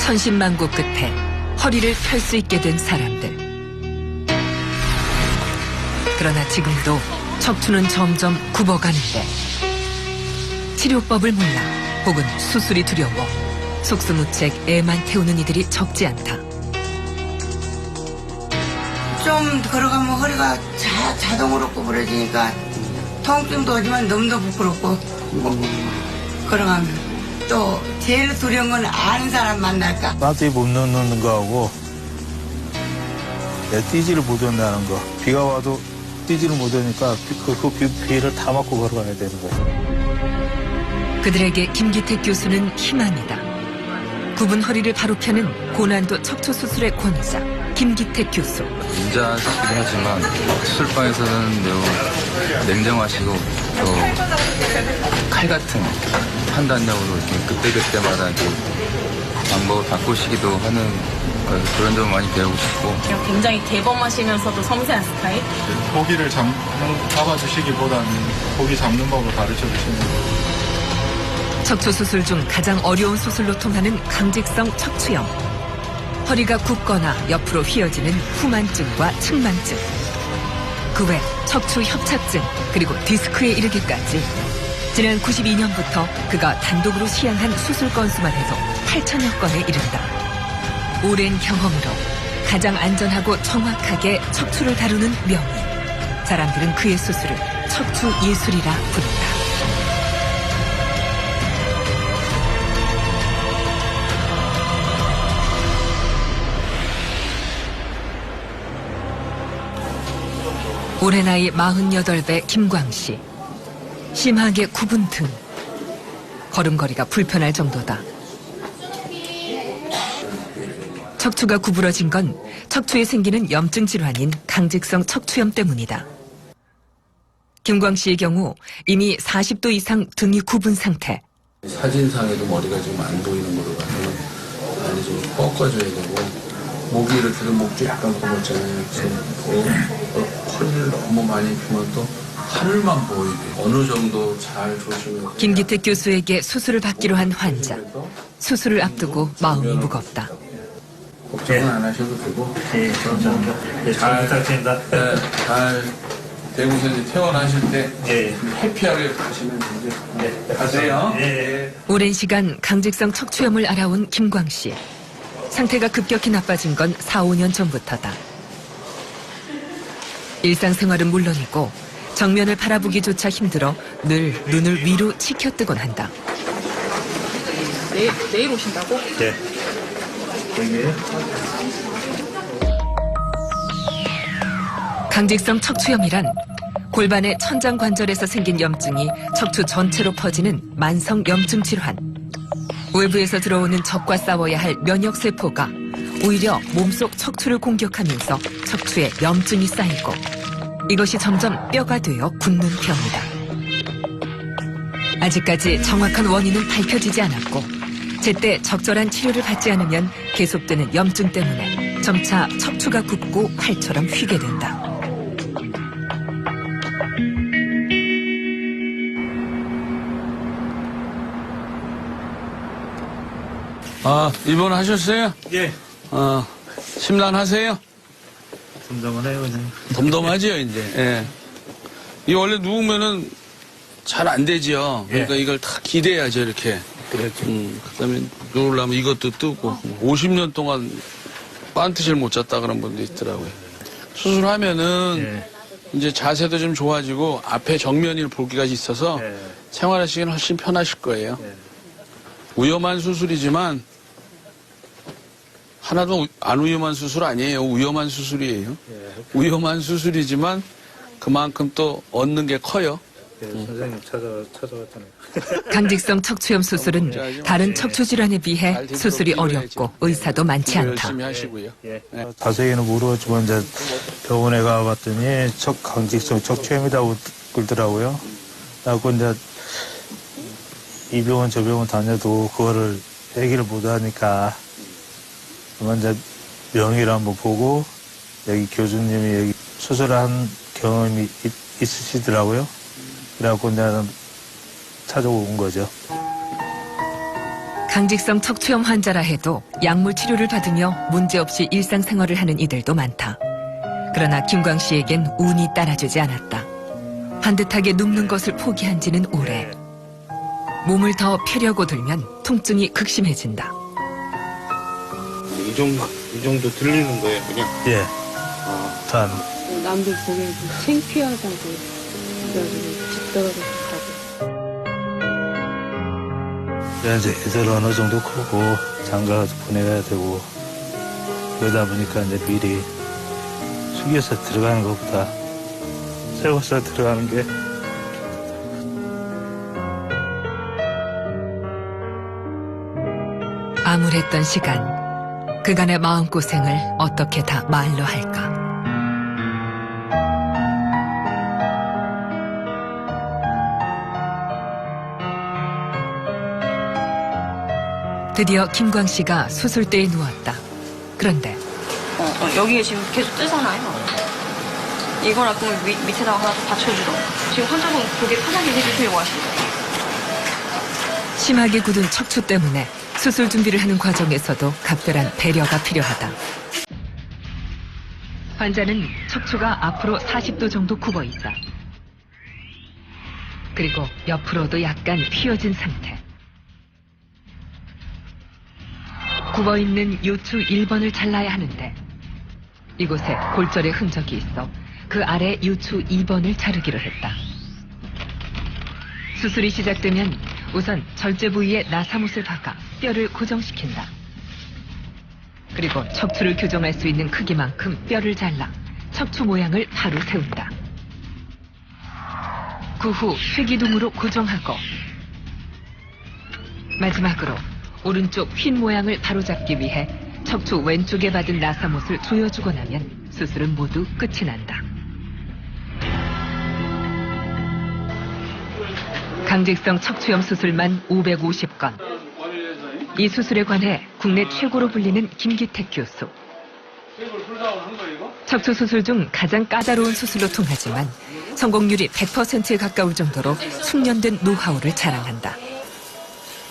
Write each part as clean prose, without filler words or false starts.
천신만고 끝에 허리를 펼 수 있게 된 사람들. 그러나 지금도 척추는 점점 굽어가는데 치료법을 몰라 혹은 수술이 두려워 속수무책 애만 태우는 이들이 적지 않다. 좀 걸어가면 허리가 자동으로 구부러지니까 통증도 오지만 너무도 부끄럽고 걸어가면 또 제일 두려운 건 아는 사람 만날까. 나한테 못 넣는 거하고 뛰지를 못한다는 거. 비가 와도 뛰지를 못하니까 그 비를 다 맞고 걸어가야 되는 거예요. 그들에게 김기택 교수는 희망이다. 굽은 허리를 바로 펴는 고난도 척추 수술의 권위자 김기택 교수. 인자하시긴 하지만 수술방에서는 매우 냉정하시고 또 칼 같은 판단력으로 이렇게 그때그때마다 이렇게 방법을 바꾸시기도 하는 그런 점을 많이 배우고 싶고. 굉장히 대범하시면서도 섬세한 스타일? 고기를 잡아주시기보다는 고기 잡는 법을 가르쳐주시는 거예요. 척추 수술 중 가장 어려운 수술로 통하는 강직성 척추염. 허리가 굽거나 옆으로 휘어지는 후만증과 측만증. 그 외 척추 협착증 그리고 디스크에 이르기까지 지난 92년부터 그가 단독으로 시행한 수술 건수만 해도 8천여 건에 이른다. 오랜 경험으로 가장 안전하고 정확하게 척추를 다루는 명의. 사람들은 그의 수술을 척추 예술이라 부른다. 올해 나이 48배 김광씨. 심하게 굽은 등. 걸음걸이가 불편할 정도다. 척추가 구부러진 건 척추에 생기는 염증 질환인 강직성 척추염 때문이다. 김광씨의 경우 이미 40도 이상 등이 굽은 상태. 사진상에도 머리가 지금 안 보이는 거로 봐서는 많이 좀 꺾어줘야 되고, 목이 이렇게 목도 약간 굽었잖아요. 그래서 허리를 너무 많이 피면 또 하늘만 보이게 어느 정도 잘 조심해서. 김기택 교수에게 수술을 받기로 한 환자. 수술을 앞두고 마음이 무겁다. 걱정은 안 하셔도 되고. 예, 감사합니다. 잘 부탁드립니다. 잘 대구에서 이제 퇴원하실 때 예. 해피하게 가시면 이제 가세요. 예. 오랜 시간 강직성 척추염을 알아온 김광씨. 상태가 급격히 나빠진 건 4, 5년 전부터다. 일상생활은 물론이고 정면을 바라보기조차 힘들어 늘 눈을 위로 치켜뜨곤 한다. 내일 오신다고? 예. 강직성 척추염이란 골반의 천장관절에서 생긴 염증이 척추 전체로 퍼지는 만성 염증 질환. 외부에서 들어오는 적과 싸워야 할 면역세포가 오히려 몸속 척추를 공격하면서 척추에 염증이 쌓이고 이것이 점점 뼈가 되어 굳는 병이다. 아직까지 정확한 원인은 밝혀지지 않았고 제때 적절한 치료를 받지 않으면 계속되는 염증 때문에 점차 척추가 굽고 활처럼 휘게 된다. 입원하셨어요? 예. 심란하세요? 덤덤하네요, 그냥. 덤덤하지요, 이제. 예. 이 원래 누우면은 잘 안 되지요. 그러니까 예. 이걸 다 기대야죠, 이렇게. 그렇죠. 그다음에 누우려면 이것도 뜨고 50년 동안 반트실 못 잤다 그런 분도 있더라고요. 수술하면은 예. 이제 자세도 좀 좋아지고 앞에 정면을 보기가 있어서 예. 생활하시기는 훨씬 편하실 거예요. 예. 위험한 수술이지만 하나도 안 위험한 수술 아니에요. 위험한 수술이에요. 예. 위험한 수술이지만 그만큼 또 얻는 게 커요. 예. 선생님 찾아왔잖아요. 강직성 척추염 수술은 다른 척추 질환에 비해 수술이 어렵고 의사도 많지 않다. 열심히 하시고요. 예. 네. 자세히는 모르겠지만 이제 병원에 가봤더니 강직성 척추염이라고 그러더라고요. 그래서 이제 이 병원 저 병원 다녀도 그거를 얘기를 못하니까 먼저 명의를 한번 보고 여기 교수님이 여기 수술을 한 경험이 있으시더라고요. 그래갖고 내가 찾아온 거죠. 강직성 척추염 환자라 해도 약물 치료를 받으며 문제없이 일상생활을 하는 이들도 많다. 그러나 김광 씨에겐 운이 따라주지 않았다. 반듯하게 눕는 것을 포기한 지는 오래. 몸을 더 펴려고 들면 통증이 극심해진다. 이 정도 들리는 거예요, 그냥? 예. 단. 남들 보기엔 좀 창피하다고 그래가지고 집 들어가서 가고. 이제 애들 어느 정도 크고 장가가서 보내야 되고 그러다 보니까 이제 미리 숙여서 들어가는 것보다 세워서 들어가는 게 암울했던 시간. 그간의 마음고생을 어떻게 다 말로 할까. 드디어 김광 씨가 수술대에 누웠다. 그런데 여기에 지금 계속 뜨잖아요. 이거랑 그럼 밑에다가 하나 받쳐주던. 지금 환자분 고개 편하게 해주시려고 하시죠. 심하게 굳은 척추 때문에 수술 준비를 하는 과정에서도 각별한 배려가 필요하다. 환자는 척추가 앞으로 40도 정도 굽어 있다. 그리고 옆으로도 약간 휘어진 상태. 굽어 있는 요추 1번을 잘라야 하는데 이곳에 골절의 흔적이 있어 그 아래 요추 2번을 자르기로 했다. 수술이 시작되면 우선 절제 부위에 나사못을 박아 뼈를 고정시킨다. 그리고 척추를 교정할 수 있는 크기만큼 뼈를 잘라 척추 모양을 바로 세운다. 그 후 쇠기둥으로 고정하고 마지막으로 오른쪽 휜 모양을 바로잡기 위해 척추 왼쪽에 받은 나사못을 조여주고 나면 수술은 모두 끝이 난다. 강직성 척추염 수술만 550건. 이 수술에 관해 국내 최고로 불리는 김기택 교수. 척추 수술 중 가장 까다로운 수술로 통하지만 성공률이 100%에 가까울 정도로 숙련된 노하우를 자랑한다.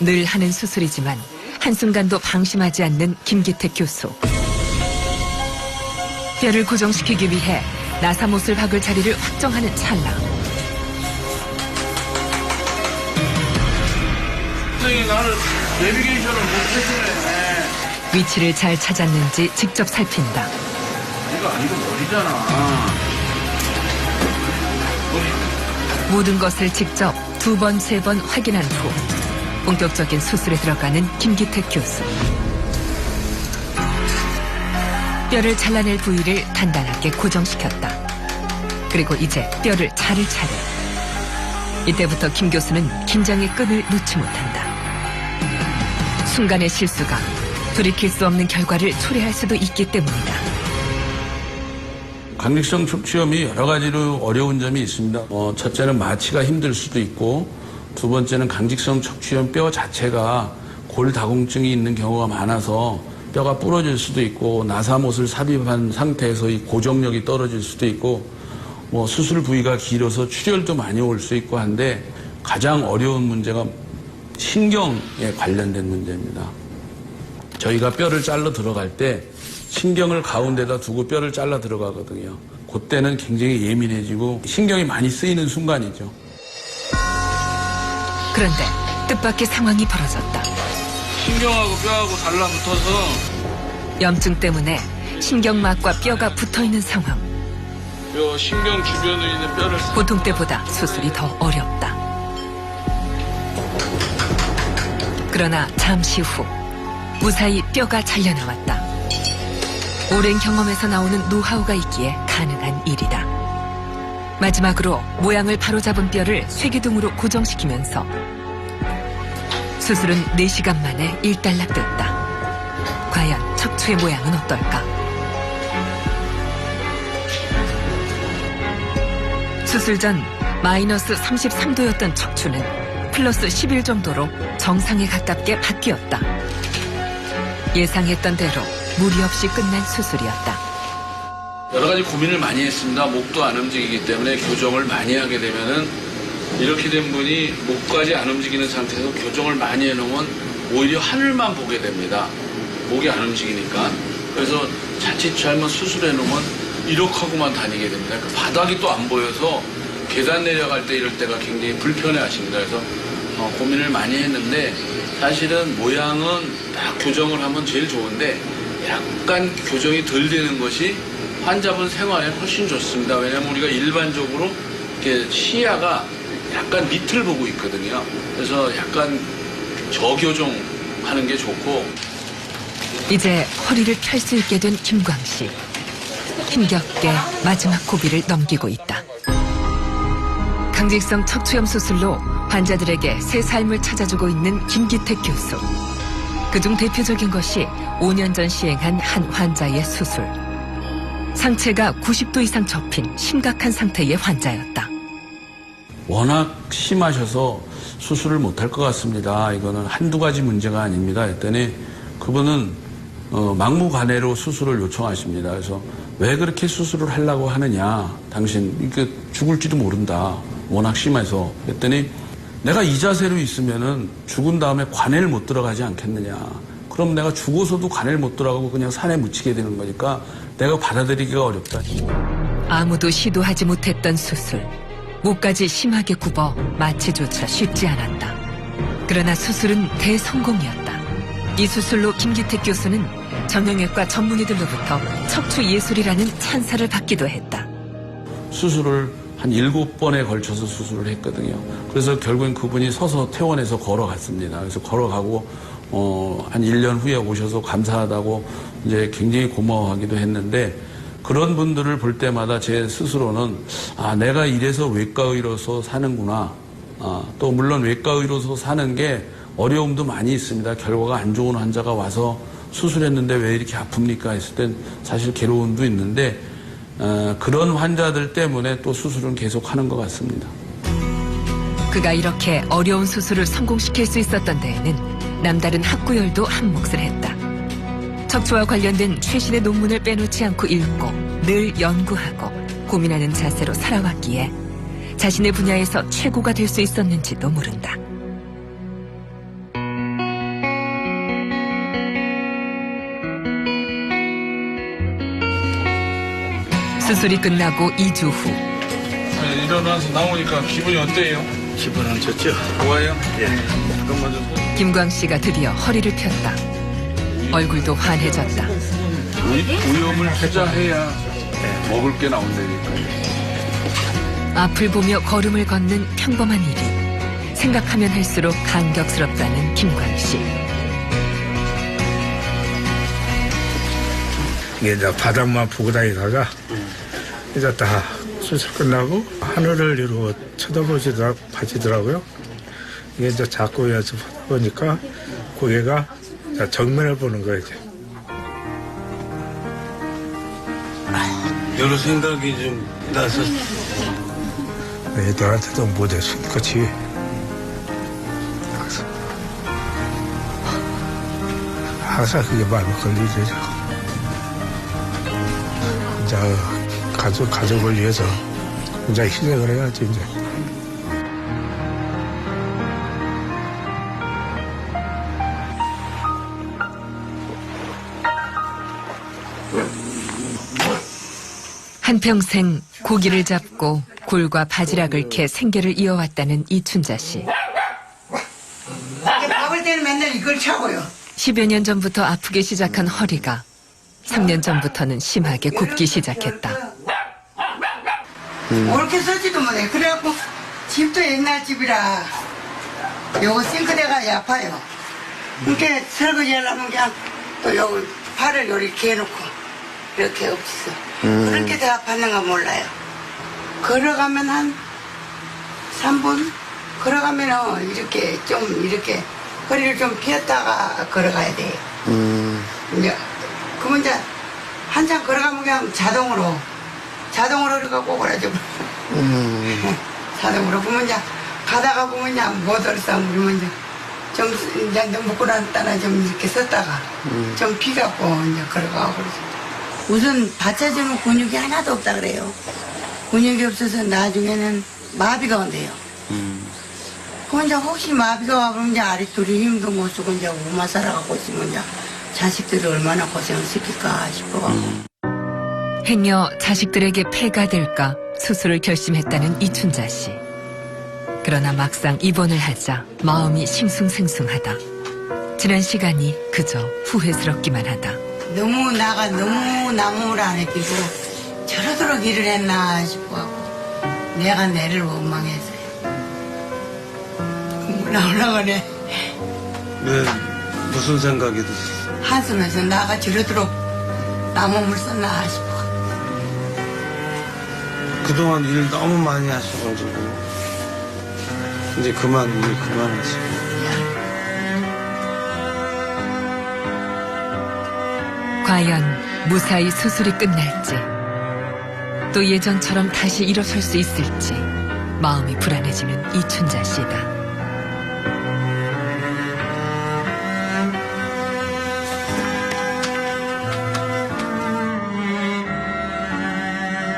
늘 하는 수술이지만 한순간도 방심하지 않는 김기택 교수. 뼈를 고정시키기 위해 나사못을 박을 자리를 확정하는 찰나. 나를 내비게이션을 못 해주네. 위치를 잘 찾았는지 직접 살핀다. 이거 아니고 머리잖아. 모든 것을 직접 2번, 3번 확인한 후 본격적인 수술에 들어가는 김기택 교수. 뼈를 잘라낼 부위를 단단하게 고정시켰다. 그리고 이제 뼈를 자를 차례. 이때부터 김 교수는 긴장의 끈을 놓지 못한다. 순간의 실수가 돌이킬 수 없는 결과를 초래할 수도 있기 때문이다. 강직성 척추염이 여러 가지로 어려운 점이 있습니다. 첫째는 마취가 힘들 수도 있고, 두 번째는 강직성 척추염 뼈 자체가 골다공증이 있는 경우가 많아서 뼈가 부러질 수도 있고, 나사못을 삽입한 상태에서 이 고정력이 떨어질 수도 있고, 수술 부위가 길어서 출혈도 많이 올 수 있고 한데, 가장 어려운 문제가 신경에 관련된 문제입니다. 저희가 뼈를 잘라 들어갈 때 신경을 가운데다 두고 뼈를 잘라 들어가거든요. 그때는 굉장히 예민해지고 신경이 많이 쓰이는 순간이죠. 그런데 뜻밖의 상황이 벌어졌다. 신경하고 뼈하고 달라붙어서 염증 때문에 신경막과 뼈가 붙어있는 상황. 뼈 신경 주변에 있는 뼈를 보통 때보다 수술이 더 어렵다. 그러나 잠시 후 무사히 뼈가 잘려나왔다. 오랜 경험에서 나오는 노하우가 있기에 가능한 일이다. 마지막으로 모양을 바로잡은 뼈를 쇠기둥으로 고정시키면서 수술은 4시간 만에 일단락됐다. 과연 척추의 모양은 어떨까? 수술 전 마이너스 33도였던 척추는 플러스 11 정도로 정상에 가깝게 바뀌었다. 예상했던 대로 무리 없이 끝난 수술이었다. 여러 가지 고민을 많이 했습니다. 목도 안 움직이기 때문에 교정을 많이 하게 되면은 이렇게 된 분이 목까지 안 움직이는 상태에서 교정을 많이 해놓으면 오히려 하늘만 보게 됩니다. 목이 안 움직이니까. 그래서 자칫 잘못 수술해 놓으면 이렇게 하고만 다니게 됩니다. 그 바닥이 또 안 보여서 계단 내려갈 때 이럴 때가 굉장히 불편해 하십니다. 그래서 고민을 많이 했는데 사실은 모양은 딱 교정을 하면 제일 좋은데 약간 교정이 덜 되는 것이 환자분 생활에 훨씬 좋습니다. 왜냐하면 우리가 일반적으로 이렇게 시야가 약간 밑을 보고 있거든요. 그래서 약간 저교정하는 게 좋고. 이제 허리를 펼 수 있게 된 김광 씨. 힘겹게 마지막 고비를 넘기고 있다. 강직성 척추염 수술로 환자들에게 새 삶을 찾아주고 있는 김기택 교수. 그중 대표적인 것이 5년 전 시행한 한 환자의 수술. 상체가 90도 이상 접힌 심각한 상태의 환자였다. 워낙 심하셔서 수술을 못할 것 같습니다. 이거는 한두 가지 문제가 아닙니다. 했더니 그분은 막무가내로 수술을 요청하십니다. 그래서 왜 그렇게 수술을 하려고 하느냐. 당신 이게 죽을지도 모른다. 워낙 심해서. 했더니 내가 이 자세로 있으면은 죽은 다음에 관에를 못 들어가지 않겠느냐. 그럼 내가 죽어서도 관에를 못 들어가고 그냥 산에 묻히게 되는 거니까 내가 받아들이기가 어렵다. 아무도 시도하지 못했던 수술. 목까지 심하게 굽어 마취조차 쉽지 않았다. 그러나 수술은 대성공이었다. 이 수술로 김기택 교수는 정형외과 전문의들로부터 척추예술이라는 찬사를 받기도 했다. 수술을 한 7번에 걸쳐서 수술을 했거든요. 그래서 결국엔 그분이 서서 퇴원해서 걸어갔습니다. 그래서 걸어가고 한 1년 후에 오셔서 감사하다고 이제 굉장히 고마워하기도 했는데 그런 분들을 볼 때마다 제 스스로는 내가 이래서 외과의로서 사는구나. 또 물론 외과의로서 사는 게 어려움도 많이 있습니다. 결과가 안 좋은 환자가 와서 수술했는데 왜 이렇게 아픕니까 했을 땐 사실 괴로움도 있는데 그런 환자들 때문에 또 수술은 계속하는 것 같습니다. 그가 이렇게 어려운 수술을 성공시킬 수 있었던 데에는 남다른 학구열도 한 몫을 했다. 척추와 관련된 최신의 논문을 빼놓지 않고 읽고 늘 연구하고 고민하는 자세로 살아왔기에 자신의 분야에서 최고가 될 수 있었는지도 모른다. 수술이 끝나고 2주 후 일어나서 나오니까 기분이 어때요? 기분은 좋죠? 좋아요? 예. 잠깐만 좀. 김광 씨가 드디어 허리를 폈다. 얼굴도 환해졌다. 위험을 투자해야 먹을 게 나온다니까. 앞을 보며 걸음을 걷는 평범한 일이 생각하면 할수록 감격스럽다는 김광 씨. 이게 이제 바닥만 보고 다니다가 이제 다 수술 끝나고 하늘을 이러고 쳐다보시더라고요. 이게 이제 자꾸 연습하다 보니까 고개가 정면을 보는 거예요, 이제. 여러 생각이 좀 나서 애들한테도 못했어. 그렇지. 항상 그게 마음에 걸리죠. 이제 가족을 위해서 이제 희생을 해야지, 이제. 한평생 고기를 잡고 굴과 바지락을 캐 생계를 이어왔다는 이춘자 씨. 밥을 때는 맨날 이걸 차고요. 10여 년 전부터 아프기 시작한 허리가 3년 전부터는 심하게 굽기 시작했다. 옳게 서지도 못해. 그래갖고 집도 옛날 집이라 요거 싱크대가 아파요. 그러니까 설거지 하려면 그냥 또 요거 팔을 이렇게 해놓고 이렇게 없어. 그렇게 더 아팠는가 몰라요. 걸어가면 한 3분? 걸어가면 이렇게 허리를 좀 폈다가 걸어가야 돼요. 이제 그러면 이제 한참 걸어가면 그냥 자동으로 이렇게 꼬그라져. 자동으로. 그러면 이제 가다가 보면 이제 못 얼싸면 그러면 이제 좀 먹고 났다나 좀 이렇게 섰다가 좀 피갖고 이제 걸어가고 그러죠. 우선 받쳐주는 근육이 하나도 없다 그래요. 근육이 없어서 나중에는 마비가 온대요. 혼자 혹시 마비가 와 그러면 이제 아랫돌이 힘도 못 쓰고 이제 우마 살아가고 있으면 이제 자식들이 얼마나 고생을 시킬까 싶어가지고. 행여 자식들에게 폐가 될까 수술을 결심했다는 이춘자 씨. 그러나 막상 입원을 하자 마음이 싱숭생숭하다. 지난 시간이 그저 후회스럽기만 하다. 너무 나무를 안 했기고 저러도록 일을 했나 싶어하고 내가 내를 원망해서요. 나오려고네. 왜 무슨 생각이 드셨어요? 한숨에서 나가 저러도록 나무물 썼나 싶어. 그동안 일 너무 많이 하셔가지고 이제 일 그만하시고. 과연 무사히 수술이 끝날지 또 예전처럼 다시 일어설 수 있을지 마음이 불안해지는 이춘자 씨다.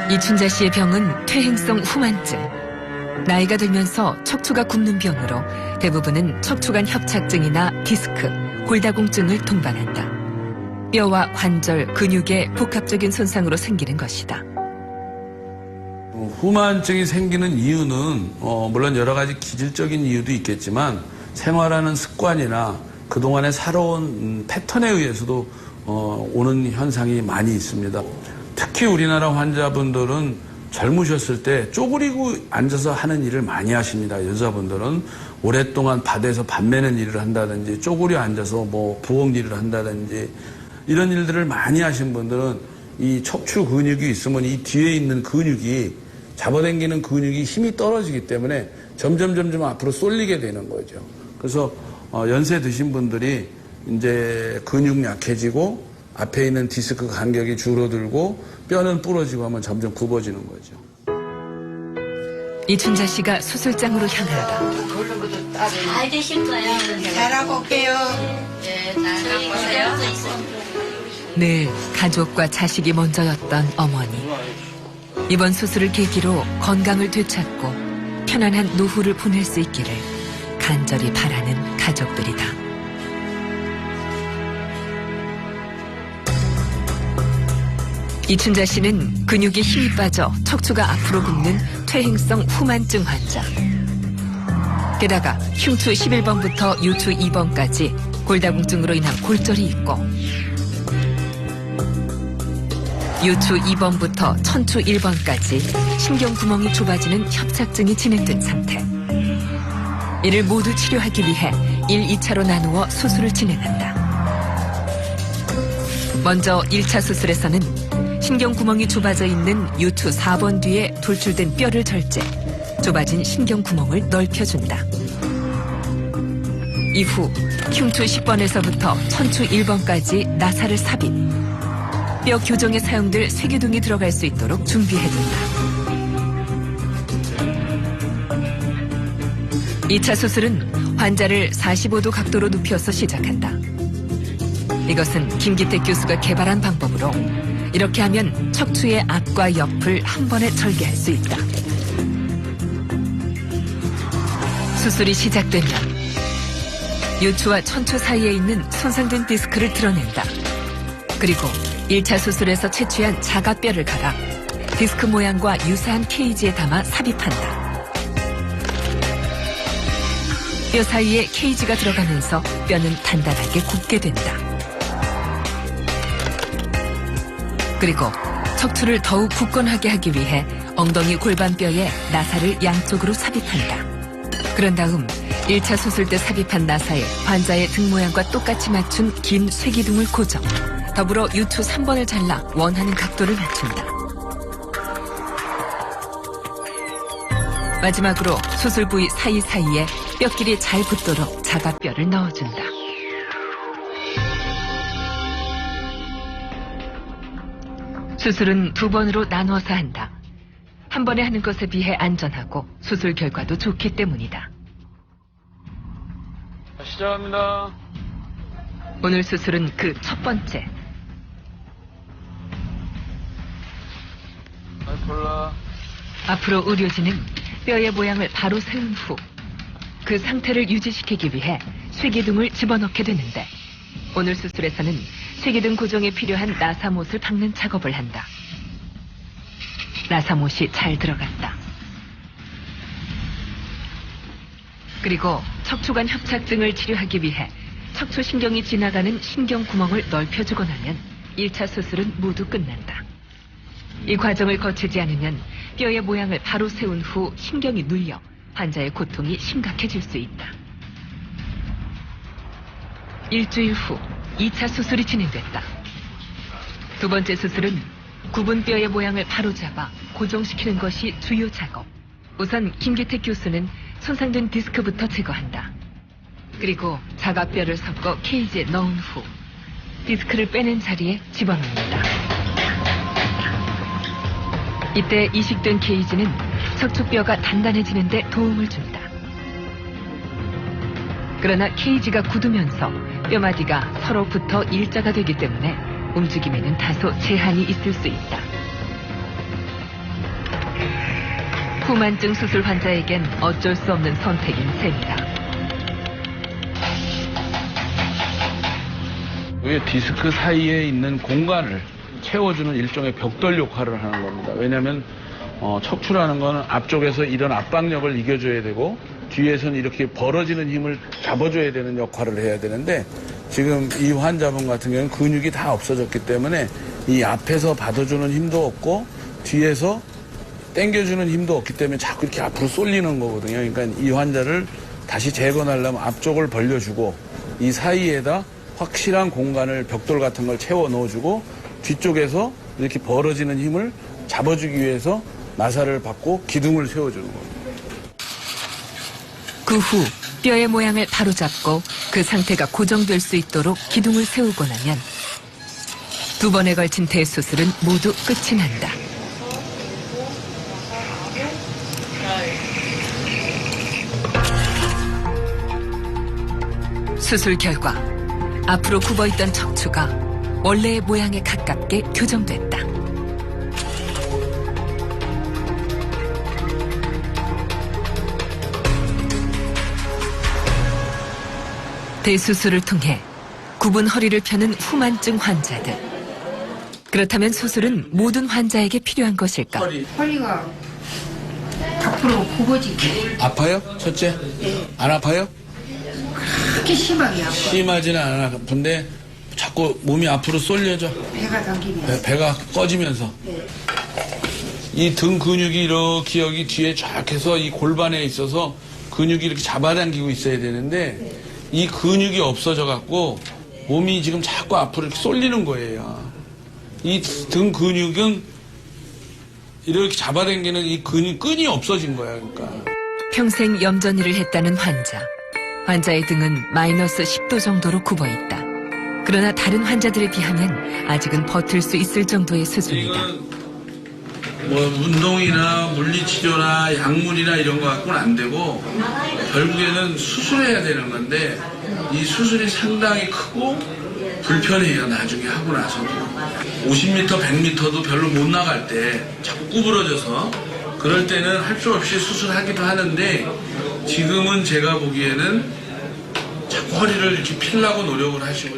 이춘자 씨의 병은 퇴행성 후만증. 나이가 들면서 척추가 굽는 병으로 대부분은 척추관 협착증이나 디스크, 골다공증을 동반한다. 뼈와 관절, 근육의 복합적인 손상으로 생기는 것이다. 후만증이 생기는 이유는 물론 여러 가지 기질적인 이유도 있겠지만 생활하는 습관이나 그동안에 살아온 패턴에 의해서도 오는 현상이 많이 있습니다. 특히 우리나라 환자분들은 젊으셨을 때 쪼그리고 앉아서 하는 일을 많이 하십니다. 여자분들은 오랫동안 밭에서 밥 매는 일을 한다든지 쪼그려 앉아서 뭐 부엌 일을 한다든지 이런 일들을 많이 하신 분들은 이 척추 근육이 있으면 이 뒤에 있는 근육이 잡아당기는 근육이 힘이 떨어지기 때문에 점점 앞으로 쏠리게 되는 거죠. 그래서 연세 드신 분들이 이제 근육 약해지고 앞에 있는 디스크 간격이 줄어들고 뼈는 부러지고 하면 점점 굽어지는 거죠. 이춘자 씨가 수술장으로 향하다. 잘 되실 거예요. 잘하고 올게요. 네, 잘 가세요. 늘 가족과 자식이 먼저였던 어머니. 이번 수술을 계기로 건강을 되찾고 편안한 노후를 보낼 수 있기를 간절히 바라는 가족들이다. 이춘자 씨는 근육에 힘이 빠져 척추가 앞으로 굽는 퇴행성 후만증 환자. 게다가 흉추 11번부터 유추 2번까지 골다공증으로 인한 골절이 있고 유추 2번부터 천추 1번까지 신경구멍이 좁아지는 협착증이 진행된 상태. 이를 모두 치료하기 위해 1, 2차로 나누어 수술을 진행한다. 먼저 1차 수술에서는 신경구멍이 좁아져 있는 유추 4번 뒤에 돌출된 뼈를 절제, 좁아진 신경구멍을 넓혀준다. 이후 흉추 10번에서부터 천추 1번까지 나사를 삽입, 뼈 교정에 사용될 쇠기둥이 들어갈 수 있도록 준비해둔다. 2차 수술은 환자를 45도 각도로 눕혀서 시작한다. 이것은 김기택 교수가 개발한 방법으로 이렇게 하면 척추의 앞과 옆을 한 번에 절개할 수 있다. 수술이 시작되면 유추와 천추 사이에 있는 손상된 디스크를 드러낸다. 그리고 1차 수술에서 채취한 자가뼈를 갈아 디스크 모양과 유사한 케이지에 담아 삽입한다. 뼈 사이에 케이지가 들어가면서 뼈는 단단하게 굽게 된다. 그리고 척추를 더욱 굳건하게 하기 위해 엉덩이 골반뼈에 나사를 양쪽으로 삽입한다. 그런 다음 1차 수술 때 삽입한 나사에 환자의 등 모양과 똑같이 맞춘 긴 쇠기둥을 고정, 더불어 유추 3번을 잘라 원하는 각도를 맞춘다. 마지막으로 수술 부위 사이사이에 뼈끼리 잘 붙도록 자가뼈를 넣어준다. 수술은 2번으로 나누어서 한다. 한 번에 하는 것에 비해 안전하고 수술 결과도 좋기 때문이다. 시작합니다. 오늘 수술은 그 첫 번째. 골라. 앞으로 의료진은 뼈의 모양을 바로 세운 후 그 상태를 유지시키기 위해 쇠기둥을 집어넣게 되는데 오늘 수술에서는 쇠기둥 고정에 필요한 나사못을 박는 작업을 한다. 나사못이 잘 들어갔다. 그리고 척추관 협착증을 치료하기 위해 척추신경이 지나가는 신경구멍을 넓혀주고 나면 1차 수술은 모두 끝난다. 이 과정을 거치지 않으면 뼈의 모양을 바로 세운 후 신경이 눌려 환자의 고통이 심각해질 수 있다. 일주일 후 2차 수술이 진행됐다. 두 번째 수술은 굽은 뼈의 모양을 바로잡아 고정시키는 것이 주요 작업. 우선 김기택 교수는 손상된 디스크부터 제거한다. 그리고 자가뼈를 섞어 케이지에 넣은 후 디스크를 빼낸 자리에 집어넣는다. 이때 이식된 케이지는 척추뼈가 단단해지는 데 도움을 준다. 그러나 케이지가 굳으면서 뼈마디가 서로 붙어 일자가 되기 때문에 움직임에는 다소 제한이 있을 수 있다. 후만증 수술 환자에겐 어쩔 수 없는 선택인 셈이다. 이 디스크 사이에 있는 공간을 채워주는 일종의 벽돌 역할을 하는 겁니다. 왜냐하면 척추라는 거는 앞쪽에서 이런 압박력을 이겨줘야 되고 뒤에서는 이렇게 벌어지는 힘을 잡아줘야 되는 역할을 해야 되는데 지금 이 환자분 같은 경우는 근육이 다 없어졌기 때문에 이 앞에서 받아주는 힘도 없고 뒤에서 당겨주는 힘도 없기 때문에 자꾸 이렇게 앞으로 쏠리는 거거든요. 그러니까 이 환자를 다시 재건하려면 앞쪽을 벌려주고 이 사이에다 확실한 공간을 벽돌 같은 걸 채워 넣어주고 뒤쪽에서 이렇게 벌어지는 힘을 잡아주기 위해서 나사를 받고 기둥을 세워주는 겁니다. 그 후 뼈의 모양을 바로잡고 그 상태가 고정될 수 있도록 기둥을 세우고 나면 두 번에 걸친 대수술은 모두 끝이 난다. 수술 결과 앞으로 굽어있던 척추가 원래의 모양에 가깝게 교정됐다. 대수술을 통해 굽은 허리를 펴는 후만증 환자들. 그렇다면 수술은 모든 환자에게 필요한 것일까? 허리가 앞으로 굽어지게. 아파요? 첫째? 안 아파요? 그렇게 심하게 아파. 심하지는 않아. 아픈데 자꾸 몸이 앞으로 쏠려져. 배가 당기면서. 배가 꺼지면서. 이 등 근육이 이렇게 여기 뒤에 쫙 해서 이 골반에 있어서 근육이 이렇게 잡아당기고 있어야 되는데 이 근육이 없어져 갖고 몸이 지금 자꾸 앞으로 이렇게 쏠리는 거예요. 이 등 근육은 이렇게 잡아당기는 이 끈이 없어진 거야. 그러니까. 평생 염전일을 했다는 환자. 환자의 등은 마이너스 10도 정도로 굽어있다. 그러나 다른 환자들에 비하면 아직은 버틸 수 있을 정도의 수준이다. 뭐 운동이나 물리치료나 약물이나 이런 거 갖고는 안 되고 결국에는 수술해야 되는 건데 이 수술이 상당히 크고 불편해요. 나중에 하고 나서도 50m, 100m도 별로 못 나갈 때 자꾸 구부러져서 그럴 때는 할 수 없이 수술하기도 하는데 지금은 제가 보기에는 자꾸 허리를 이렇게 피려고 노력을 하시고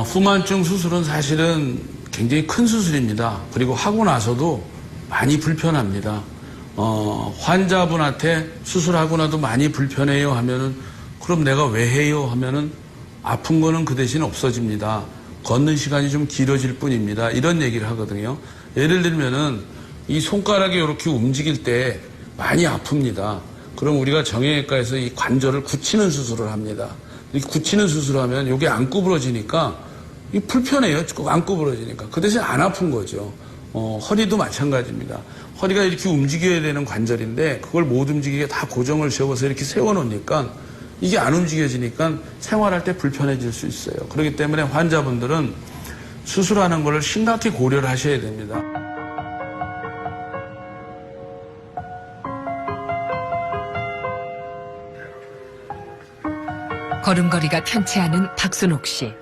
후만증 수술은 사실은 굉장히 큰 수술입니다. 그리고 하고 나서도 많이 불편합니다. 환자분한테 수술하고 나도 많이 불편해요 하면은 그럼 내가 왜 해요 하면은 아픈 거는 그 대신 없어집니다. 걷는 시간이 좀 길어질 뿐입니다. 이런 얘기를 하거든요. 예를 들면은 이 손가락이 이렇게 움직일 때 많이 아픕니다. 그럼 우리가 정형외과에서 이 관절을 굳히는 수술을 합니다. 이렇게 굳히는 수술을 하면 이게 안 구부러지니까 이 불편해요. 안 구부러지니까. 그 대신 안 아픈 거죠. 허리도 마찬가지입니다. 허리가 이렇게 움직여야 되는 관절인데 그걸 못 움직이게 다 고정을 세워서 이렇게 세워놓으니까 이게 안 움직여지니까 생활할 때 불편해질 수 있어요. 그렇기 때문에 환자분들은 수술하는 걸 심각히 고려를 하셔야 됩니다. 걸음걸이가 편치 않은 박순옥 씨.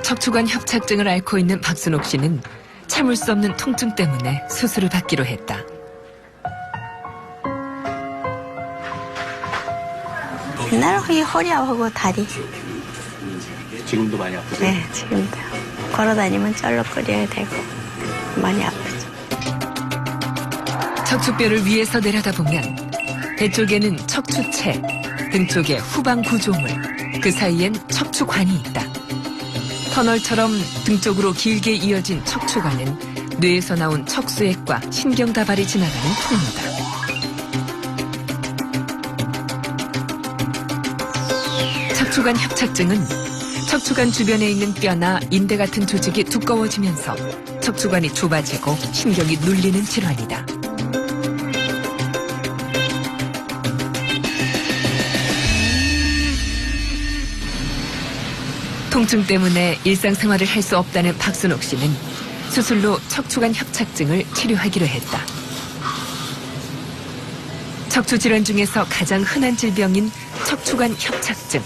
척추관 협착증을 앓고 있는 박순옥 씨는 참을 수 없는 통증 때문에 수술을 받기로 했다. 맨날 허리 아프고 다리. 지금도 많이 아프세요? 네, 지금도. 걸어다니면 쩔렁거려야 되고 많이 아프죠. 척추뼈를 위에서 내려다보면 배 쪽에는 척추체, 등 쪽에 후방 구조물, 그 사이엔 척추관이 있다. 터널처럼 등 쪽으로 길게 이어진 척추관은 뇌에서 나온 척수액과 신경다발이 지나가는 통로다. 척추관 협착증은 척추관 주변에 있는 뼈나 인대 같은 조직이 두꺼워지면서 척추관이 좁아지고 신경이 눌리는 질환이다. 통증 때문에 일상생활을 할 수 없다는 박순옥 씨는 수술로 척추관 협착증을 치료하기로 했다. 척추 질환 중에서 가장 흔한 질병인 척추관 협착증.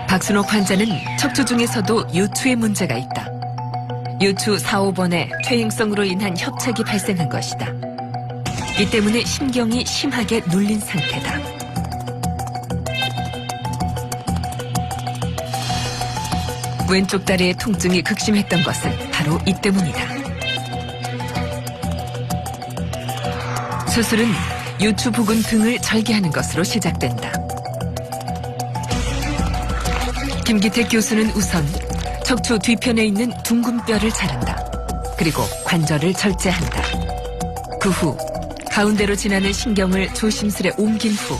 박순옥 환자는 척추 중에서도 요추에 문제가 있다. 요추 4, 5번에 퇴행성으로 인한 협착이 발생한 것이다. 이 때문에 신경이 심하게 눌린 상태다. 왼쪽 다리의 통증이 극심했던 것은 바로 이 때문이다. 수술은 요추 부근 등을 절개하는 것으로 시작된다. 김기택 교수는 우선 척추 뒤편에 있는 둥근 뼈를 자른다. 그리고 관절을 절제한다. 그 후 가운데로 지나는 신경을 조심스레 옮긴 후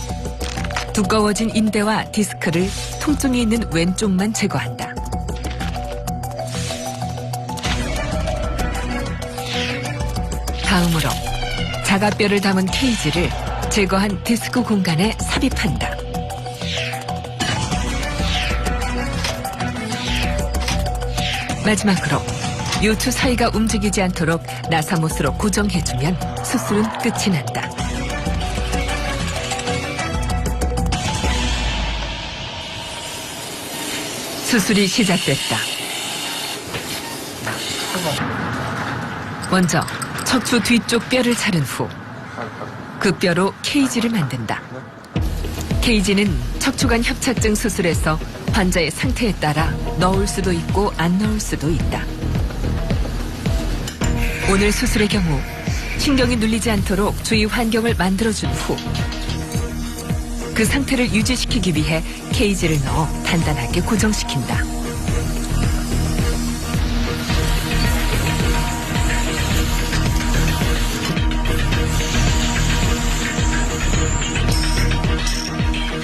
두꺼워진 인대와 디스크를 통증이 있는 왼쪽만 제거한다. 다음으로 자가뼈를 담은 케이지를 제거한 디스크 공간에 삽입한다. 마지막으로 요추 사이가 움직이지 않도록 나사못으로 고정해주면 수술은 끝이 난다. 수술이 시작됐다. 먼저 척추 뒤쪽 뼈를 자른 후 그 뼈로 케이지를 만든다. 케이지는 척추관 협착증 수술에서 환자의 상태에 따라 넣을 수도 있고 안 넣을 수도 있다. 오늘 수술의 경우 신경이 눌리지 않도록 주위 환경을 만들어준 후 그 상태를 유지시키기 위해 케이지를 넣어 단단하게 고정시킨다.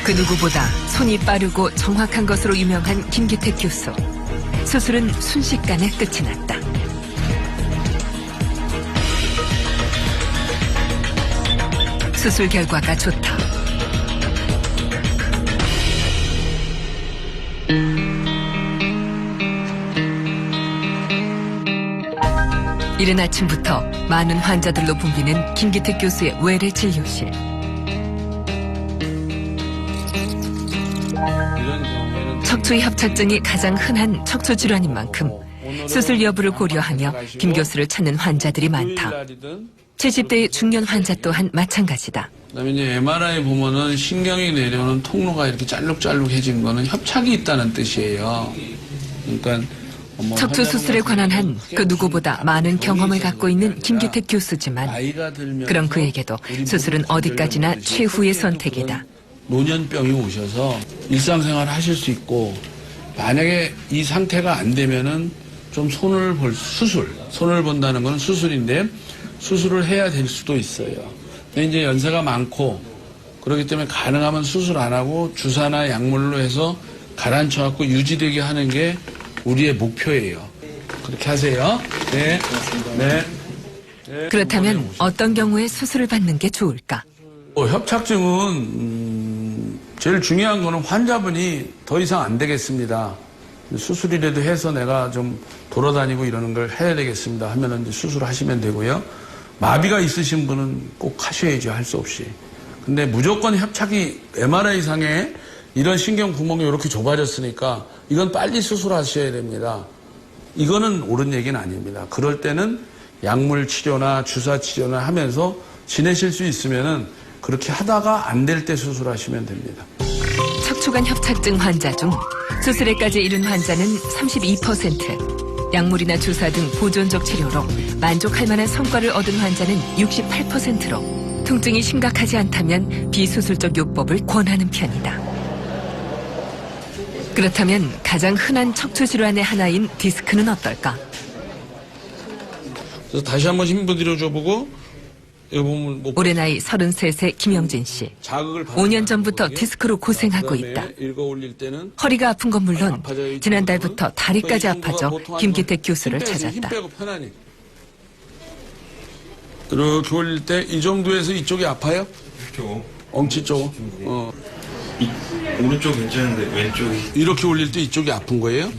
그 누구보다 손이 빠르고 정확한 것으로 유명한 김기택 교수. 수술은 순식간에 끝이 났다. 수술 결과가 좋다. 이른 아침부터 많은 환자들로 붐비는 김기택 교수의 외래 진료실. 척추 협착증이 가장 흔한 척추 질환인 만큼 수술 여부를 고려하며 김 교수를 찾는 환자들이 많다. 70대의 중년 환자 또한 마찬가지다. 그다음에 이제 MRI 보면은 신경이 내려오는 통로가 이렇게 짤룩짤룩해진 거는 협착이 있다는 뜻이에요. 그러니까 척추 수술에 관한 한 그 누구보다 많은 경험을 갖고 있는 김기택 교수지만 그런 그에게도 수술은 어디까지나 최후의 선택이다. 노년병이 오셔서 일상생활 하실 수 있고 만약에 이 상태가 안 되면은 좀 손을 본다는 건 수술인데 수술을 해야 될 수도 있어요. 근데 이제 연세가 많고 그렇기 때문에 가능하면 수술 안 하고 주사나 약물로 해서 가라앉혀 갖고 유지되게 하는 게 우리의 목표예요. 그렇게 하세요. 네. 네. 그렇다면 어떤 경우에 수술을 받는 게 좋을까? 협착증은 제일 중요한 거는 환자분이 더 이상 안 되겠습니다. 수술이라도 해서 내가 좀 돌아다니고 이러는 걸 해야 되겠습니다 하면은 이제 수술하시면 되고요. 마비가 있으신 분은 꼭 하셔야죠. 할 수 없이. 근데 무조건 협착이 MRI상에 이런 신경 구멍이 이렇게 좁아졌으니까 이건 빨리 수술하셔야 됩니다. 이거는 옳은 얘기는 아닙니다. 그럴 때는 약물 치료나 주사 치료나 하면서 지내실 수 있으면은 그렇게 하다가 안 될 때 수술하시면 됩니다. 척추관 협착증 환자 중 수술에까지 이른 환자는 32%, 약물이나 주사 등 보존적 치료로 만족할 만한 성과를 얻은 환자는 68%로 통증이 심각하지 않다면 비수술적 요법을 권하는 편이다. 그렇다면 가장 흔한 척추 질환의 하나인 디스크는 어떨까? 그래서 다시 한번 힘 들여줘보고 여기 보면 뭐 올해 나이 33세 김영진 씨. 자극을 받는 5년 전부터 거고요. 디스크로 고생하고 그다음에 있다. 읽어 올릴 때는 허리가 아픈 건 물론 아파져요. 이 지난달부터 정도는? 다리까지 이 정도가 아파져 보통 김기택 힘 교수를 빼서 힘 찾았다. 빼고 편안히. 이렇게 올릴 때 이 정도에서 이쪽이 아파요? 이쪽. 엉치 쪽. 오른쪽 괜찮은데 왼쪽이. 이렇게 올릴 때 이쪽이 아픈 거예요?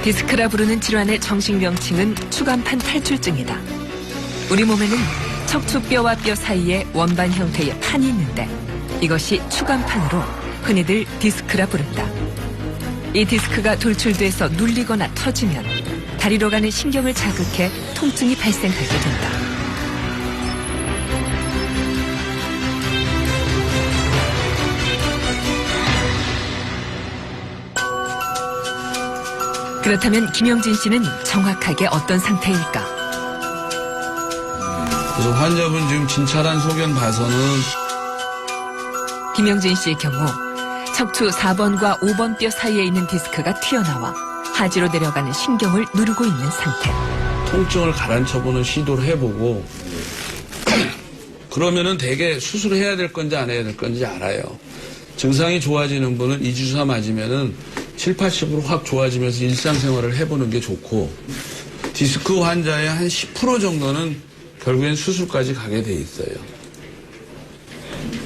디스크라 부르는 질환의 정식 명칭은 추간판 탈출증이다. 우리 몸에는 척추뼈와 뼈 사이에 원반 형태의 판이 있는데 이것이 추간판으로 흔히들 디스크라 부른다. 이 디스크가 돌출돼서 눌리거나 터지면 다리로 가는 신경을 자극해 통증이 발생하게 된다. 그렇다면 김영진 씨는 정확하게 어떤 상태일까? 그래서 환자분 지금 진찰한 소견 봐서는 김영진 씨의 경우 척추 4번과 5번 뼈 사이에 있는 디스크가 튀어나와 하지로 내려가는 신경을 누르고 있는 상태. 통증을 가라앉혀보는 시도를 해보고 그러면은 대개 수술을 해야 될 건지 안 해야 될 건지 알아요. 증상이 좋아지는 분은 2주 주사 맞으면은 7, 80% 확 좋아지면서 일상생활을 해보는 게 좋고 디스크 환자의 한 10% 정도는 결국엔 수술까지 가게 돼 있어요.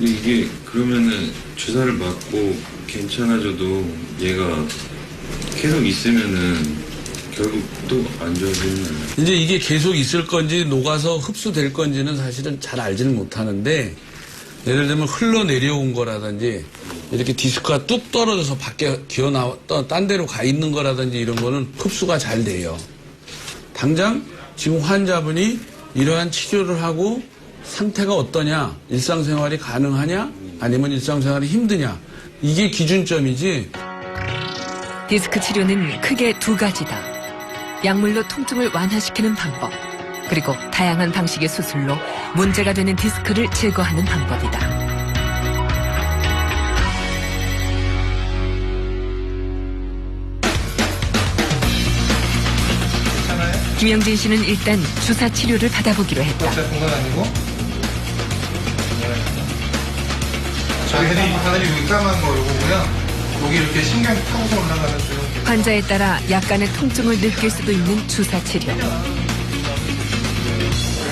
이게 그러면은 주사를 맞고 괜찮아져도 얘가 계속 있으면은 결국 또 안 좋아지는. 이제 이게 계속 있을 건지 녹아서 흡수될 건지는 사실은 잘 알지는 못하는데 예를 들면 흘러내려온 거라든지 이렇게 디스크가 뚝 떨어져서 밖에 딴 데로 가 있는 거라든지 이런 거는 흡수가 잘 돼요. 당장 지금 환자분이 이러한 치료를 하고 상태가 어떠냐, 일상생활이 가능하냐, 아니면 일상생활이 힘드냐, 이게 기준점이지. 디스크 치료는 크게 두 가지다. 약물로 통증을 완화시키는 방법, 그리고 다양한 방식의 수술로 문제가 되는 디스크를 제거하는 방법이다. 김영진 씨는 일단 주사 치료를 받아보기로 했다. 공간 아니고. 저희들이 다들이 여기 까만 거 요거고요. 여기 이렇게 신경 타고서 올라가는 중. 환자에 따라 약간의 통증을 느낄 수도 있는 주사 치료.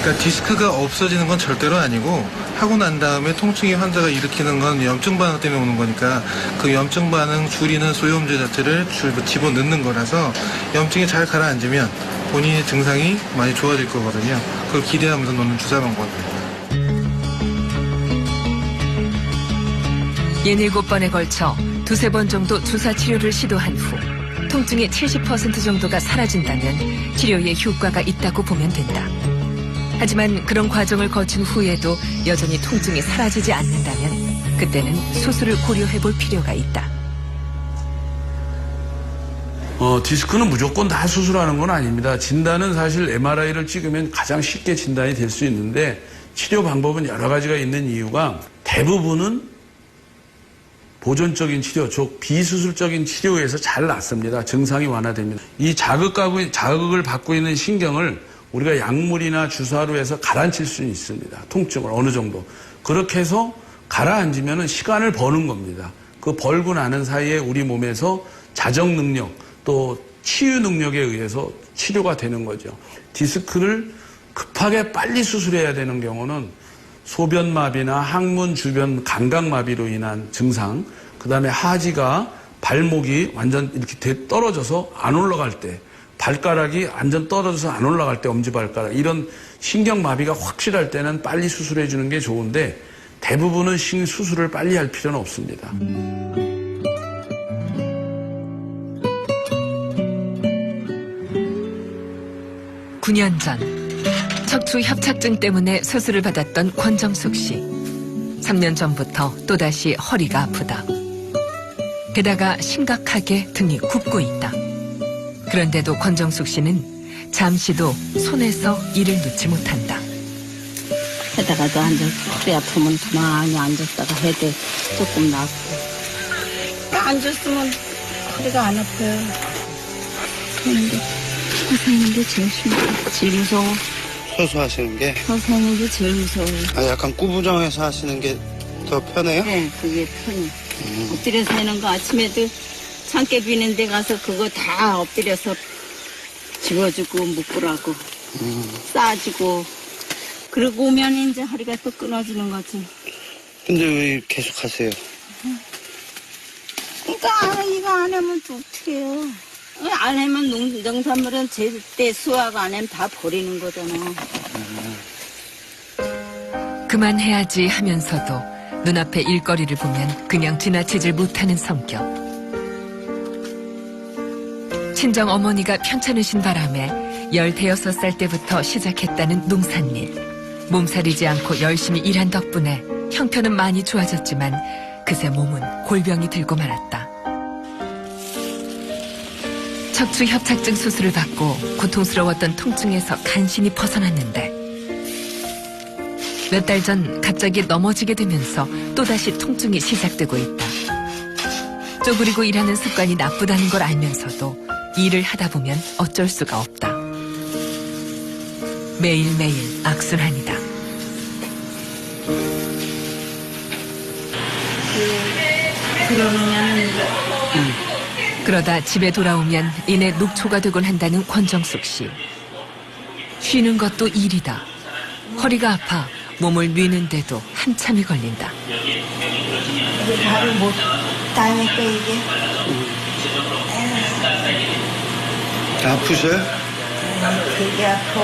그러니까 디스크가 없어지는 건 절대로 아니고 하고 난 다음에 통증이 환자가 일으키는 건 염증 반응 때문에 오는 거니까 그 염증 반응 줄이는 소염제 자체를 집어넣는 거라서 염증이 잘 가라앉으면 본인의 증상이 많이 좋아질 거거든요. 그걸 기대하면서 놓는 주사 방법입니다. 67번에 걸쳐 두세 번 정도 주사 치료를 시도한 후 통증의 70% 정도가 사라진다면 치료에 효과가 있다고 보면 된다. 하지만 그런 과정을 거친 후에도 여전히 통증이 사라지지 않는다면 그때는 수술을 고려해 볼 필요가 있다. 디스크는 무조건 다 수술하는 건 아닙니다. 진단은 사실 MRI를 찍으면 가장 쉽게 진단이 될 수 있는데 치료 방법은 여러 가지가 있는 이유가 대부분은 보존적인 치료, 즉 비수술적인 치료에서 잘 낫습니다. 증상이 완화됩니다. 이 자극을 받고 있는 신경을 우리가 약물이나 주사로 해서 가라앉힐 수는 있습니다. 통증을 어느 정도. 그렇게 해서 가라앉으면 시간을 버는 겁니다. 그 벌고 나는 사이에 우리 몸에서 자정 능력 또 치유 능력에 의해서 치료가 되는 거죠. 디스크를 급하게 빨리 수술해야 되는 경우는 소변마비나 항문 주변 감각마비로 인한 증상, 그 다음에 하지가 발목이 완전 이렇게 떨어져서 안 올라갈 때, 발가락이 완전 떨어져서 안 올라갈 때, 엄지발가락, 이런 신경마비가 확실할 때는 빨리 수술해 주는 게 좋은데 대부분은 수술을 빨리 할 필요는 없습니다. 9년 전 척추 협착증 때문에 수술을 받았던 권정숙 씨. 3년 전부터 또다시 허리가 아프다. 게다가 심각하게 등이 굽고 있다. 그런데도 권정숙 씨는 잠시도 손에서 일을 놓지 못한다. 해다가도 앉아, 허리 아프면 가만히 앉았다가 해도 조금 낫고. 앉았으면 허리가 안 아파요. 근데 서서히는 게 제일 힘들어. 제일 무서워. 소수하시는 게? 서서히는 게 제일 무서워. 아, 약간 구부정해서 하시는 게 더 편해요? 네, 그게 편해. 엎드려서 하는 거 아침에도 참깨 비는 데 가서 그거 다 엎드려서 집어주고 묶으라고 싸주고 그러고 오면 이제 허리가 또 끊어지는 거지. 근데 왜 계속 하세요? 그러니까 이거 안 하면 또 어떻게 해요. 안 하면 농산물은 제때 수확 안 하면 다 버리는 거잖아. 그만해야지 하면서도 눈앞에 일거리를 보면 그냥 지나치질 못하는 성격. 친정 어머니가 편찮으신 바람에 15살 때부터 시작했다는 농산일. 몸살이지 않고 열심히 일한 덕분에 형편은 많이 좋아졌지만 그새 몸은 골병이 들고 말았다. 척추 협착증 수술을 받고 고통스러웠던 통증에서 간신히 벗어났는데 몇 달 전 갑자기 넘어지게 되면서 또다시 통증이 시작되고 있다. 쪼그리고 일하는 습관이 나쁘다는 걸 알면서도 일을 하다 보면 어쩔 수가 없다. 매일매일 악순환이다. 그러다 집에 돌아오면 이내 녹초가 되곤 한다는 권정숙 씨. 쉬는 것도 일이다. 허리가 아파 몸을 미는데도 한참이 걸린다. 이게 발을 못 다니까 이게. 아프셔요? 되게 아파.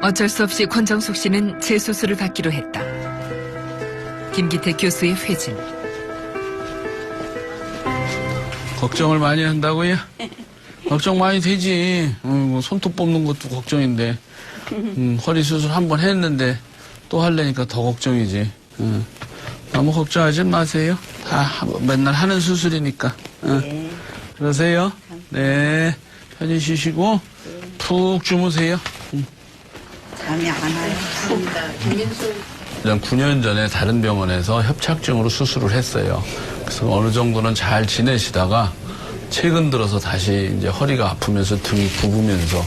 어쩔 수 없이 권정숙 씨는 재수술을 받기로 했다. 김기태 교수의 회진. 걱정을 많이 한다고요? 걱정 많이 되지. 뭐 손톱 뽑는 것도 걱정인데. 허리 수술 한 번 했는데 또 하려니까 더 걱정이지. 너무 걱정하지 마세요. 다 맨날 하는 수술이니까. 네. 그러세요. 네. 편히 쉬시고 푹 주무세요. 잠이 안 와요. 그냥 9년 전에 다른 병원에서 협착증으로 수술을 했어요. 그래서 어느 정도는 잘 지내시다가 최근 들어서 다시 이제 허리가 아프면서 등이 굽으면서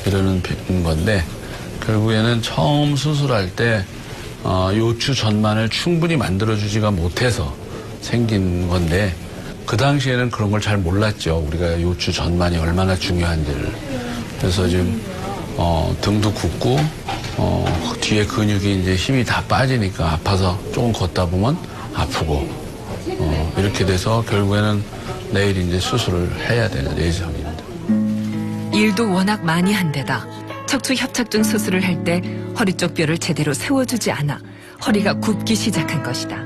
이러는 건데 결국에는 처음 수술할 때 요추 전만을 충분히 만들어주지가 못해서 생긴 건데 그 당시에는 그런 걸 잘 몰랐죠. 우리가 요추 전만이 얼마나 중요한지를. 그래서 지금 등도 굽고 뒤에 근육이 이제 힘이 다 빠지니까 아파서 조금 걷다 보면 아프고 이렇게 돼서 결국에는 내일 이제 수술을 해야 되는 예정입니다. 일도 워낙 많이 한 데다 척추 협착증 수술을 할 때 허리 쪽 뼈를 제대로 세워주지 않아 허리가 굽기 시작한 것이다.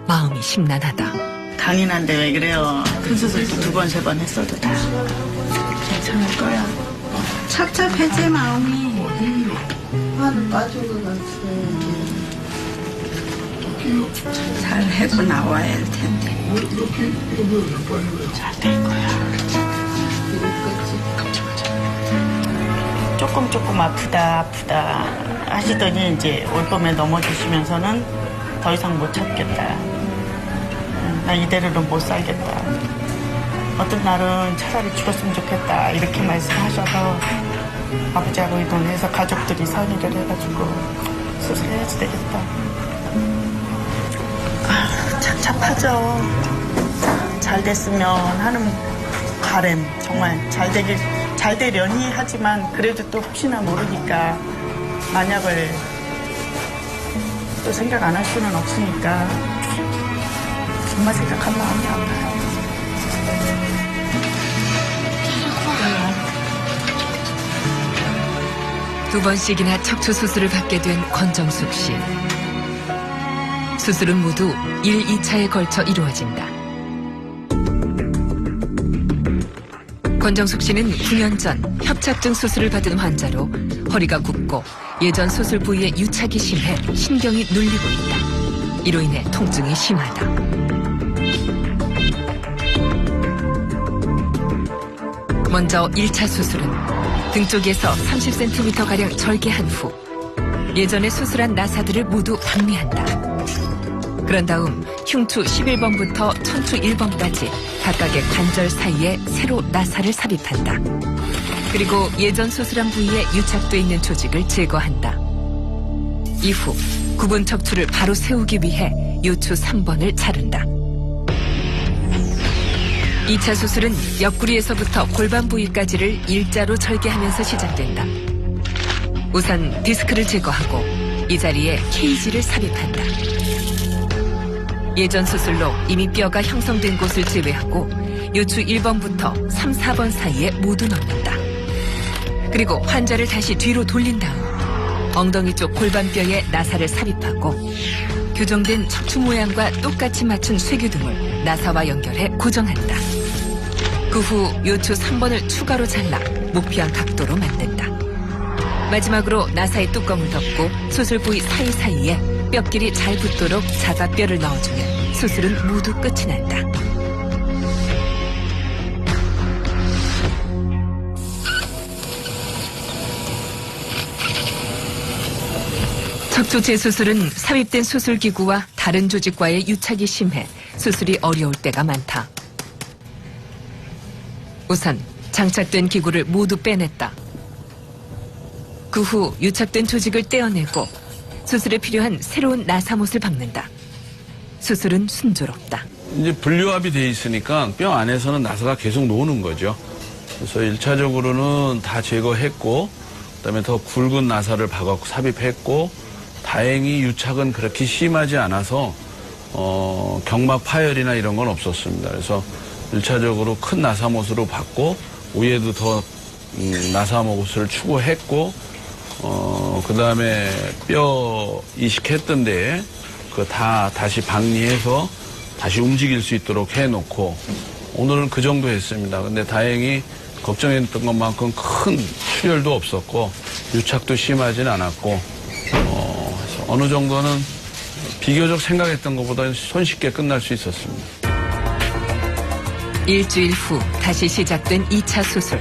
마음이 심란하다. 강인한데 왜 그래요? 큰 수술도 2번, 3번 했어도 다 괜찮을 거야. 착잡해지 마음이. 한 빠진 것 같아. 잘 해고 나와야 할 텐데. 잘 될 거야. 조금 아프다 하시더니 이제 올봄에 넘어지시면서는 더 이상 못 참겠다. 나 이대로는 못 살겠다. 어떤 날은 차라리 죽었으면 좋겠다 이렇게 말씀하셔서 아버지하고 의논해서 가족들이 상의를 해가지고 수술해야지 되겠다. 착잡하죠. 잘 됐으면 하는 바람 정말 잘 되려니 하지만 그래도 또 혹시나 모르니까 만약을 또 생각 안 할 수는 없으니까 정말 생각한 마음이 아파요. 두 번씩이나 척추 수술을 받게 된 권정숙 씨. 수술은 모두 1, 2차에 걸쳐 이루어진다. 권정숙 씨는 9년 전 협착증 수술을 받은 환자로 허리가 굽고 예전 수술 부위에 유착이 심해 신경이 눌리고 있다. 이로 인해 통증이 심하다. 먼저 1차 수술은 등 쪽에서 30cm가량 절개한 후 예전에 수술한 나사들을 모두 박리한다. 그런 다음 흉추 11번부터 천추 1번까지 각각의 관절 사이에 새로 나사를 삽입한다. 그리고 예전 수술한 부위에 유착돼 있는 조직을 제거한다. 이후 굽은 척추를 바로 세우기 위해 요추 3번을 자른다. 2차 수술은 옆구리에서부터 골반 부위까지를 일자로 절개하면서 시작된다. 우선 디스크를 제거하고 이 자리에 케이지를 삽입한다. 예전 수술로 이미 뼈가 형성된 곳을 제외하고 요추 1번부터 3, 4번 사이에 모두 넣는다. 그리고 환자를 다시 뒤로 돌린 다음 엉덩이 쪽 골반뼈에 나사를 삽입하고 교정된 척추 모양과 똑같이 맞춘 쇠교등을 나사와 연결해 고정한다. 그 후 요추 3번을 추가로 잘라 목표한 각도로 만든다. 마지막으로 나사의 뚜껑을 덮고 수술 부위 사이사이에 뼈끼리 잘 붙도록 자가뼈를 넣어주면 수술은 모두 끝이 난다. 척추 재수술은 삽입된 수술기구와 다른 조직과의 유착이 심해 수술이 어려울 때가 많다. 우선 장착된 기구를 모두 빼냈다. 그 후 유착된 조직을 떼어내고 수술에 필요한 새로운 나사못을 박는다. 수술은 순조롭다. 이제 분류압이 돼 있으니까 뼈 안에서는 나사가 계속 노는 거죠. 그래서 1차적으로는 다 제거했고 그다음에 더 굵은 나사를 박았고 삽입했고 다행히 유착은 그렇게 심하지 않아서 경막 파열이나 이런 건 없었습니다. 그래서 1차적으로 큰 나사못으로 받고 위에도 더 나사못을 추구했고 그다음에 뼈 이식했던 데에 다시 박리해서 다시 움직일 수 있도록 해놓고 오늘은 그 정도 했습니다. 근데 다행히 걱정했던 것만큼 큰 출혈도 없었고 유착도 심하진 않았고 그래서 어느 정도는 비교적 생각했던 것보다 손쉽게 끝날 수 있었습니다. 일주일 후 다시 시작된 2차 수술.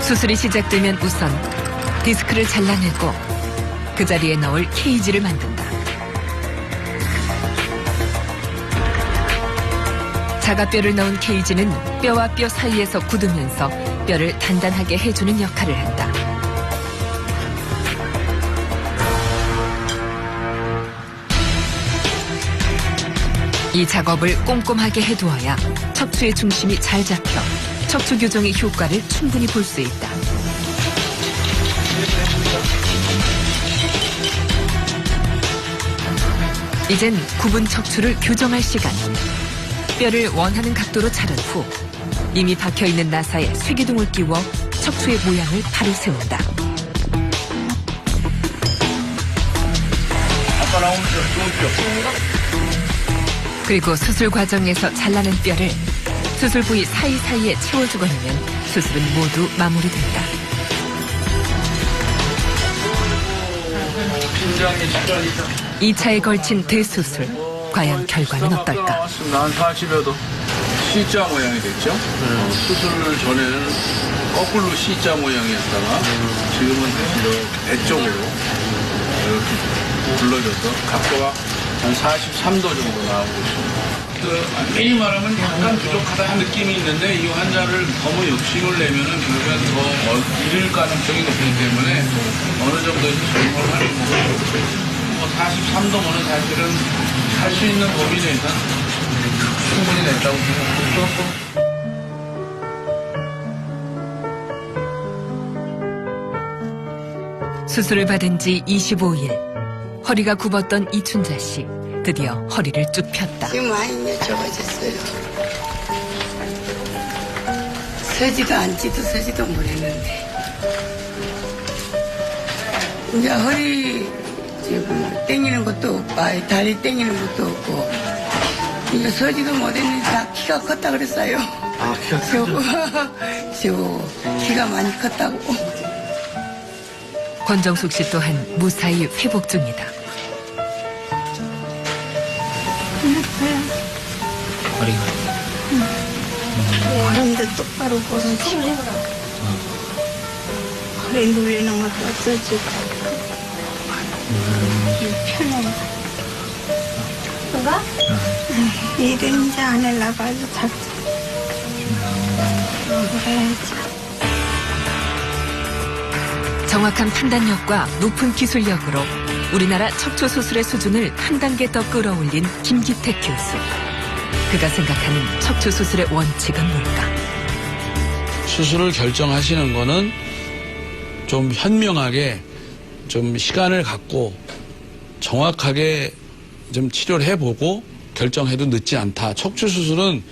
수술이 시작되면 우선 디스크를 잘라내고 그 자리에 넣을 케이지를 만든다. 자가뼈를 넣은 케이지는 뼈와 뼈 사이에서 굳으면서 뼈를 단단하게 해주는 역할을 한다. 이 작업을 꼼꼼하게 해두어야 척추의 중심이 잘 잡혀 척추 교정의 효과를 충분히 볼 수 있다. 이젠 굽은 척추를 교정할 시간. 뼈를 원하는 각도로 자른 후 이미 박혀있는 나사에 쇠기둥을 끼워 척추의 모양을 바로 세운다. 아까 나온 좋은 뼈. 그리고 수술 과정에서 잘라낸 뼈를 수술 부위 사이사이에 채워주고 나면 수술은 모두 마무리된다. 긴장이 진짜니까. 2차에 걸친 대수술. 과연 결과는 어떨까? 한 40여 도 C자 모양이 됐죠. 수술 전에는 거꾸로 C자 모양이었다가 지금은 배 쪽으로 이렇게 굴러져서 각도가 한 43도 정도 나오고 있습니다. 미리 말하면 약간 부족하다 느낌이 있는데 이 환자를 너무 욕심을 내면은 결국엔 더 잃을 가능성이 높기 때문에 어느 정도에서 적응을 하는 거고 43도면은 사실은 할 수 있는 범위 내에서 충분히 냈다고 생각합니다. 수술을 받은 지 25일. 허리가 굽었던 이춘자 씨. 드디어 허리를 쭉 폈다. 지금 많이 적어졌어요. 서지도 앉지도 서지도 못했는데 이제 허리 지금 땡기는 것도 없고 다리 땡기는 것도 없고 이거 서지도 못했는데 다 키가 컸다 그랬어요. 아, 키가 크죠? 키가 많이 컸다고. 권정숙 씨 또한 무사히 회복 중이다. 걸음도 똑바로 걸어지고 허리 눌리는 것도 없어지고 편해요. 그거? 일은 이제 안 하려고 아주 작죠. 그래야지. 정확한 판단력과 높은 기술력으로 우리나라 척추 수술의 수준을 한 단계 더 끌어올린 김기택 교수. 그가 생각하는 척추 수술의 원칙은 뭘까? 수술을 결정하시는 거는 좀 현명하게 좀 시간을 갖고 정확하게 좀 치료를 해보고 결정해도 늦지 않다. 척추 수술은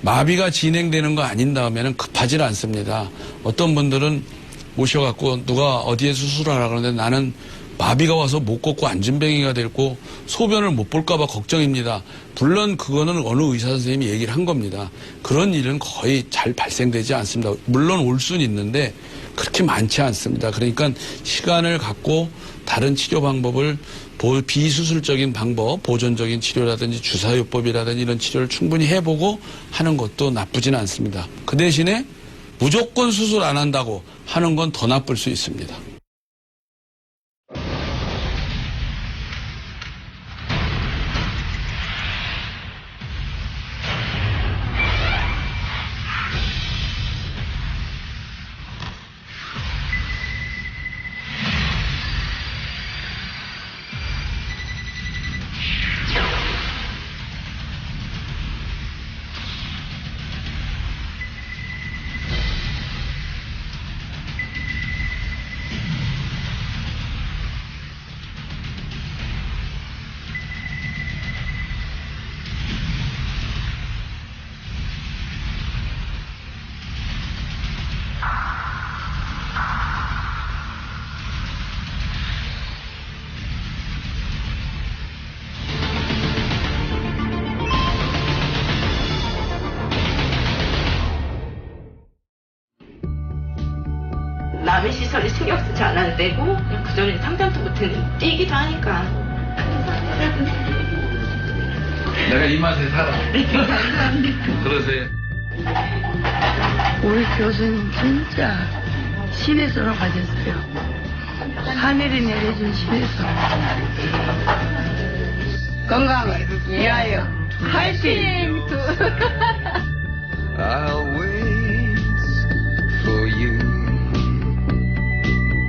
마비가 진행되는 거 아닌 다음에는 급하지 않습니다. 어떤 분들은 모셔갖고 누가 어디에 수술하라 그러는데 나는 마비가 와서 못 걷고 안진뱅이가 되고 소변을 못 볼까 봐 걱정입니다. 물론 그거는 어느 의사 선생님이 얘기를 한 겁니다. 그런 일은 거의 잘 발생되지 않습니다. 물론 올 수는 있는데 그렇게 많지 않습니다. 그러니까 시간을 갖고 다른 치료 방법을 비수술적인 방법, 보존적인 치료라든지 주사요법이라든지 이런 치료를 충분히 해보고 하는 것도 나쁘진 않습니다. 그 대신에 무조건 수술 안 한다고 하는 건 더 나쁠 수 있습니다. 남의 시선에 신경 쓰지 않아도 되고 그냥 그전에 상담도 못했는데 뛰기도 하니까. 내가 이 맛에 살아. 그러세요. 우리 교수님 진짜 신의 손을 가졌어요. 하늘이 내려준 신의 손. 건강을 위하여 화이팅!